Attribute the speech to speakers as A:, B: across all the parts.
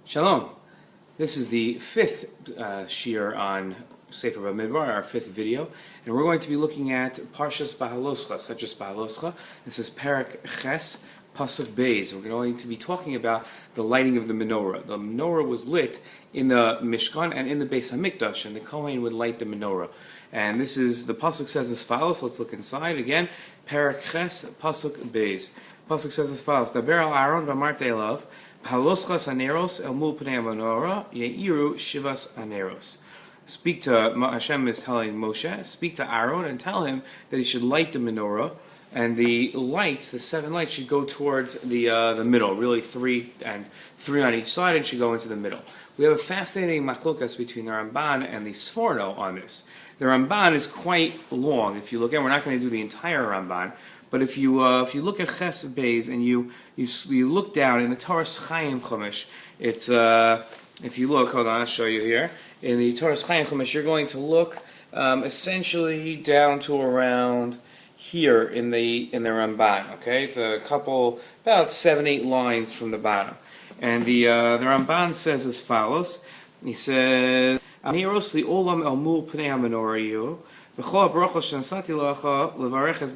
A: Shalom. This is the fifth shiur on Sefer Bamidbar, our fifth video, and we're going to be looking at Sedrat Behaloscha. This is Perek Ches, Pasuk Beis. We're going to be talking about the lighting of the menorah. The menorah was lit in the Mishkan and in the Beis Hamikdash, and the Kohen would light the menorah. And this is, the Pasuk says as follows. Let's look inside again. Perek Ches, Pasuk Beis. Pasuk says as follows: Daber al Aaron v'amarte elav Behaloscha aneros el mul pnei menorah yeiru shivas aneros. Speak to Hashem is telling Moshe, speak to Aaron and tell him that he should light the menorah, and the lights, the seven lights, should go towards the middle. Really, three on each side, and should go into the middle. We have a fascinating machlokas between the Ramban and the Sforno on this. The Ramban is quite long. If you look at, we're not going to do the entire Ramban, but if you look at Ches Beis and you look down in the Torah's Chaim Chumash, it's if you look, hold on, I'll show you here. In the Torah's Chaim Chumash, you're going to look essentially down to around here in the Ramban. Okay, it's a couple, about 7-8 lines from the bottom, and the Ramban says as follows. He says, "Aniros li olam el mul pnei menorah v'chol habrachos shenasati lecha levarech es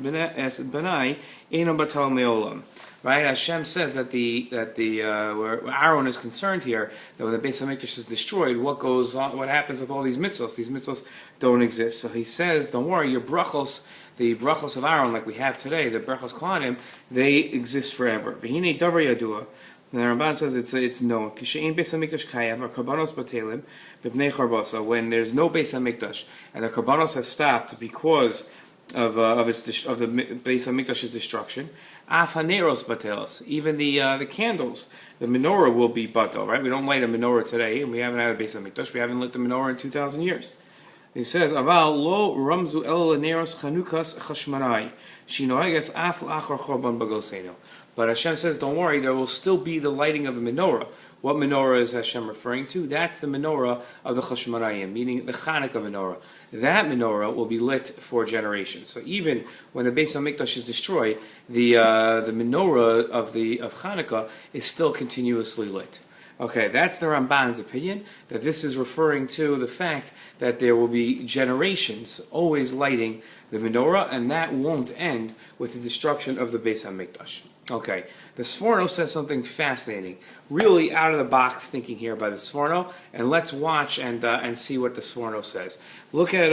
A: b'nai einam batal me'olam." Right, Hashem says that where Aaron is concerned here, that when the Beis Hamikdash is destroyed, what goes on? What happens with all these mitzvos? These mitzvos don't exist. So he says, don't worry, your brachos, the brachos of Aaron, like we have today, the brachos kohanim, they exist forever. V'hinei davar yadua. And the Ramban says it's known. Kishein Beis Hamikdash kayam or karbanos batelim b'pnei charbasa. When there's no Beis Hamikdash and the karbanos have stopped because of the Beis Hamikdash's destruction, af haneros batelos. Even the candles, the menorah will be batel. Right? We don't light a menorah today, and we haven't had a Beis Hamikdash. We haven't lit the menorah in 2,000 years. He says, "Aval lo ramzu el neros chanukas chashmanai shinoagas af lachar chorban bagoseno." But Hashem says, don't worry, there will still be the lighting of a menorah. What menorah is Hashem referring to? That's the menorah of the Chashmarayim, meaning the Chanukah menorah. That menorah will be lit for generations. So even when the Beis Hamikdash is destroyed, the menorah of Chanukah is still continuously lit. Okay, that's the Ramban's opinion, that this is referring to the fact that there will be generations always lighting the menorah, and that won't end with the destruction of the Beis Hamikdash. Okay, the Sforno says something fascinating, really out of the box thinking here by the Sforno, and let's watch and see what the Sforno says. Look at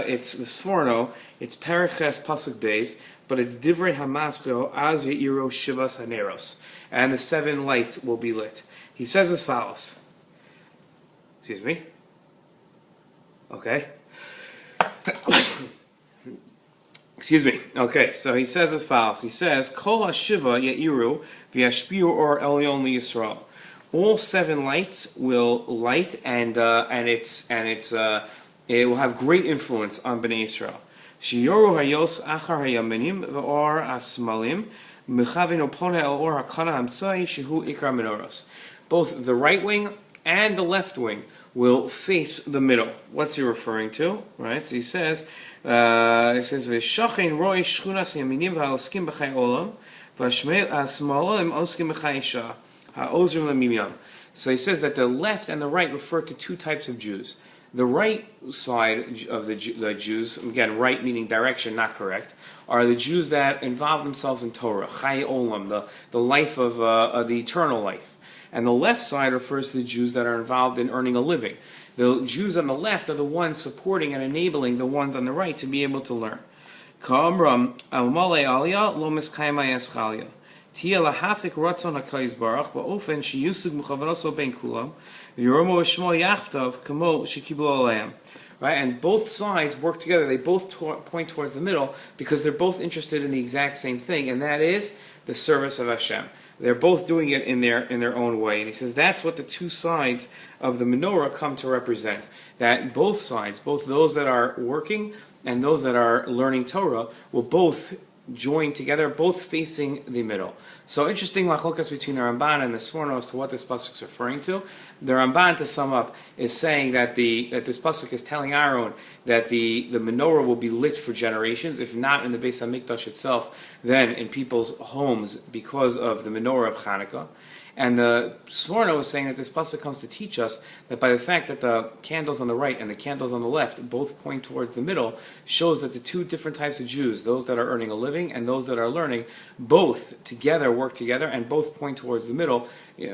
A: it's the Sforno. It's Perek Ches Pasuk Beis, but it's Divrei Hamaschil Az Yeiro Shivas Haneros, and the seven lights will be lit. He says as follows. Excuse me. Okay. Excuse me. Okay, so he says as follows. He says, "Kol hashiva yeiru v'yashpiu or elyon liyisrael." All seven lights will light, and it will have great influence on Bnei Yisrael. Shiyoru hayos achar hayaminim v'or asmalim mechavin opona el or hakana hamsai shehu ikar menoros. Both the right wing and the left wing will face the middle. What's he referring to? Right. So he says. "V'shachin roi shchunas yaminim v'haoskim b'chai olam v'ashmalim oskim b'chai isha ha'ozrim lemimyam." So he says that the left and the right refer to two types of Jews. The right side of the Jews, again, right meaning direction, not correct, are the Jews that involve themselves in Torah, chai olam, the life of the eternal life. And the left side refers to the Jews that are involved in earning a living. The Jews on the left are the ones supporting and enabling the ones on the right to be able to learn. Ka'amram al-malei aliyah lo miskayma yaschalia. Tia lahafik ratzon HaKadosh Baruch ba'ofen sheyusug muchavanoso ben kulam v'yoromo shmo yachtav kamo shekiblu alayim. Right, and both sides work together. They both point towards the middle because they're both interested in the exact same thing, and that is the service of Hashem. They're both doing it in their own way. And he says that's what the two sides of the menorah come to represent. That both sides, both those that are working and those that are learning Torah, will both join together, both facing the middle. So interesting machlokas between the Ramban and the Sforno as to what this pasuk is referring to. The Ramban, to sum up, is saying that this pasuk is telling Aaron that the menorah will be lit for generations, if not in the Beis Hamikdash itself, then in people's homes because of the menorah of Chanukah. And the Sforno was saying that this pasuk comes to teach us that by the fact that the candles on the right and the candles on the left both point towards the middle, shows that the two different types of Jews, those that are earning a living and those that are learning, both together work together and both point towards the middle,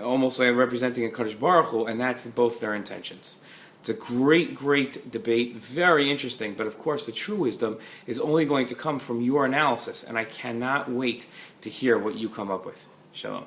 A: almost like representing a Kadosh Baruch Hu, and that's both their intentions. It's a great, great debate, very interesting, but of course the true wisdom is only going to come from your analysis, and I cannot wait to hear what you come up with. Shalom.